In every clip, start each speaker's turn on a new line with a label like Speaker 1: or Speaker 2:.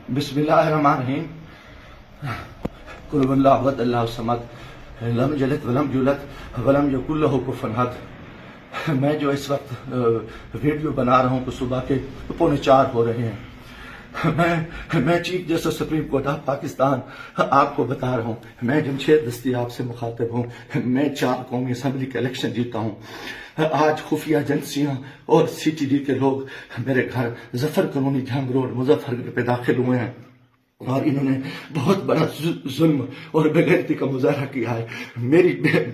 Speaker 1: بسم اللہ الرحمن الرحیم. قل هو اللہ احد اللہ الصمد لم یلد ولم یولد ولم یکن لہ کفوا احد. میں جو اس وقت ویڈیو بنا رہا ہوں تو صبح کے 3:45 ہو رہے ہیں. میں chief justice supreme court of Pakistan آپ کو بتا رہا ہوں. میں جمشید دستی آپ سے مخاطب ہوں. میں 4 قومی اسمبلی کے الیکشن جیتا ہوں. آج خفیہ ایجنسیاں اور سی ٹی ڈی کے لوگ میرے گھر ظفر کالونی جھنگ روڈ مظفر گڑھ پہ داخل ہوئے ہیں اور انہوں نے بہت بڑا ظلم اور بےغیرتی کا مظاہرہ کیا ہے. میری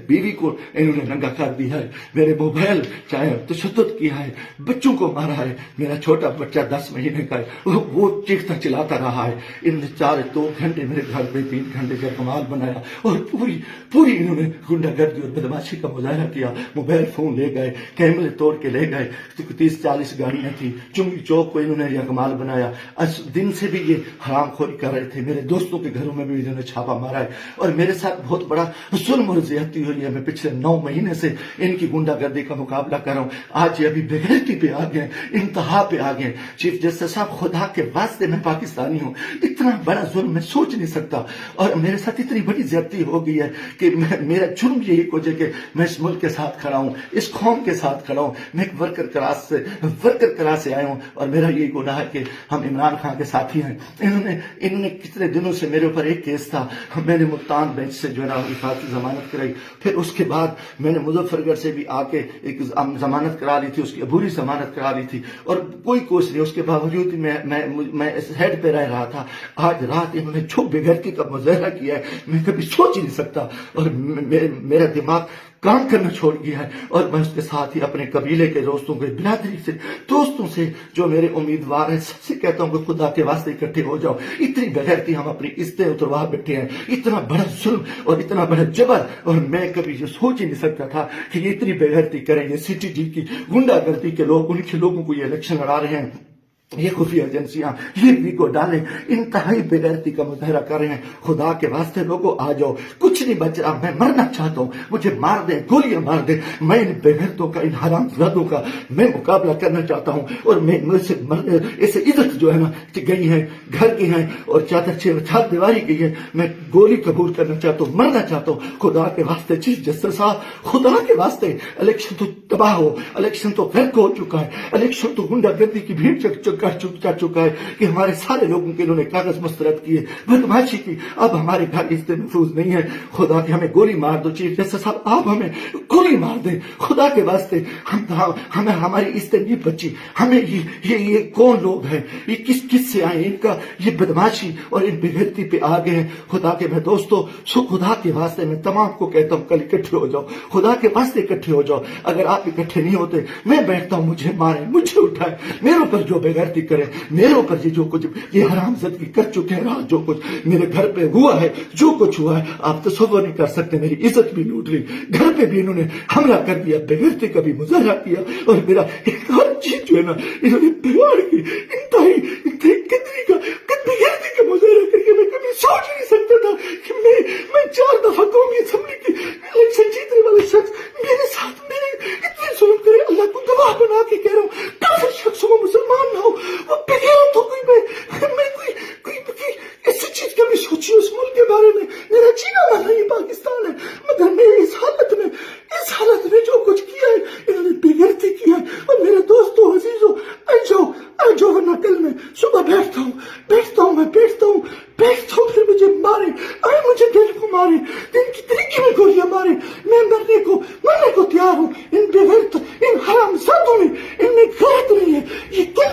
Speaker 1: بیوی کو انہوں نے ننگا کر دیا ہے. میرے موبائل چاہے تشدد کیا ہے. بچوں کو مارا ہے. میرا چھوٹا بچہ 10 مہینے کا ہے, وہ چیختا چلاتا رہا ہے. انہوں نے 2 گھنٹے میرے گھر پہ 3 گھنٹے کا کمال بنایا اور پوری انہوں نے گنڈا گردی اور بدماشی کا مظاہرہ کیا. موبائل فون لے گئے, کیمرے توڑ کے لے گئے. 30-40 گاڑیاں تھیں. چنگی چوک کو انہوں نے یہ کمال بنایا. دن سے بھی یہ حرام خوری کر رہے تھے. میرے دوستوں کے گھروں میں بھی انہوں نے چھاپا مارا ہے اور میرے ساتھ بہت بڑا ظلم اور زیادتی ہوئی ہے. میں پچھلے 9 مہینے سے ان کی گنڈا گردی کا مقابلہ کر رہا ہوں. آج یہ ابھی بےغیرتی پہ آ گئے, انتہا پہ آ گئے. چیف جسٹس صاحب, خدا کے واسطے میں پاکستانی ہوں. اتنا بڑا ظلم میں سوچ نہیں سکتا اور میرے ساتھ اتنی بڑی زیادتی ہو گئی ہے کہ میرا جرم یہی وجہ کہ میں اس ملک کے ساتھ کھڑا ہوں, اس قوم کے ساتھ کھڑا ہوں. میں ایک ورکر کلاس سے آیا ہوں اور میرا یہی گناہ ہے کہ ہم عمران خان کے ساتھی ہیں. انہوں نے کتنے دنوں سے میرے اوپر ایک کیس تھا. میں نے ملتان بینچ سے جو ہے نا وفاقی ضمانت کرائی. پھر اس کے بعد میں نے مظفر گڑھ سے بھی آ کے ایک ضمانت کرا لی تھی, اس کی عبوری ضمانت کرا لی تھی اور کوئی کوشش نہیں. اس کے باوجود میں اس ہیڈ پہ رہ رہا تھا. آج رات انہوں نے جو بےغیرتی کا مظاہرہ کیا ہے میں کبھی سوچ ہی نہیں سکتا اور میرا دماغ کام کرنا چھوڑ گیا ہے. اور میں اس کے ساتھ ہی اپنے قبیلے کے دوستوں کے برادری سے دوستوں سے جو میرے امیدوار ہیں سب سے کہتا ہوں کہ خدا کے واسطے اکٹھے ہو جاؤ. اتنی بغیرتی ہم اپنی عزتیں اتروا بیٹھے ہیں. اتنا بڑا ظلم اور اتنا بڑا جبر, اور میں کبھی یہ سوچ ہی نہیں سکتا تھا کہ یہ اتنی بغیرتی کریں. یہ سی ٹی ڈی کی گنڈا گردی کے لوگ, ان کے لوگوں کو یہ الیکشن لڑا رہے ہیں. یہ خفیہ ایجنسیاں یہ بھی کو ڈالیں, انتہائی بےغیرتی کا مظاہرہ کر رہے ہیں. خدا کے واسطے لوگوں آ جاؤ. کچھ نہیں بچ رہا. میں مرنا چاہتا ہوں. مجھے مار دیں, گولیاں مار دیں. میں ان بےغیرتوں کا, ان حرام زادوں کا میں مقابلہ کرنا چاہتا ہوں. اور میں اسے عزت جو ہے نا گئی ہے, گھر کی ہیں اور چار دیواری کی ہے. میں گولی قبول کرنا چاہتا ہوں, مرنا چاہتا ہوں. خدا کے واسطے چیف جسٹس صاحب, خدا کے واسطے الیکشن تو تباہ ہو. الیکشن تو غرق ہو چکا ہے. الیکشن تو گنڈا گردی کی بھیڑ چڑھ چکا ہے کہ ہمارے سارے لوگوں کے انہوں نے کاغذ مسترد کیے, بدماشی کی. اب ہمارے گھر عزتیں محفوظ نہیں ہے. خدا کے ہمیں گولی مار دو. چیف جسٹس صاحب, آپ ہمیں گولی مار دیں خدا کے واسطے. ہمیں ہماری عزتیں نہیں بچی. ہمیں یہ کون لوگ ہیں, یہ کس سے آئے, ان کا یہ بدماشی اور ان بےغیرتی پہ آ گئے ہیں. خدا کے میں دوستوں, خدا کے واسطے میں تمام کو کہتا ہوں کل اکٹھے ہو جاؤ. خدا کے واسطے اکٹھے ہو جاؤ. اگر آپ اکٹھے نہیں ہوتے میں بیٹھتا ہوں, مجھے مارے, مجھے اٹھائے, میرے اوپر جو بےغیرتی کرے, میرے اوپر جو کچھ یہ حرام زدگی کر چکے ہیں, رات جو کچھ میرے گھر پہ ہوا ہے, جو کچھ ہوا ہے آپ تصور نہیں کر سکتے. میری عزت بھی لوٹ لی, گھر پہ بھی انہوں نے حملہ کر دیا, بےغیرتی کا بھی مظاہرہ کیا اور میرا ہر چیز جو ہے نا انہوں نے بگاڑ کی. انتہائی بےغیرتی کا مظاہرہ کر کے میں کبھی سوچ نہیں سکتا تھا کہ میں 4 دفعہ قومی اسمبلی کی الیکشن جیتنے والے شخص میرے ساتھ میرے اتنے ظلم کرے. اللہ کو گواہ بنا کے کہہ رہا ہوں, کافر شخص ہو, مسلمان نہ ہو, وہ بغیرت ہو. میں کوئی ایسی چیز کبھی سوچی اس ملک کے بارے میں. میرا جینا مرنا یہ پاکستان ہے, مگر میں اس حالت میں جو کچھ کیا ہے انہوں نے بےغیرتی کیا ہے. اور میرے دوستوں, عزیزوں, آ جاؤ ورنہ کل میں صبح بیٹھتا ہوں پھر مجھے مارے, مجھے دل کو مارے, دن کی طریقے میں گولیاں مارے. میں مرنے کو تیار ہوں. ان بےغیرت, ان حرام زادوں میں ان میں غیرت نہیں ہے. یہ کیا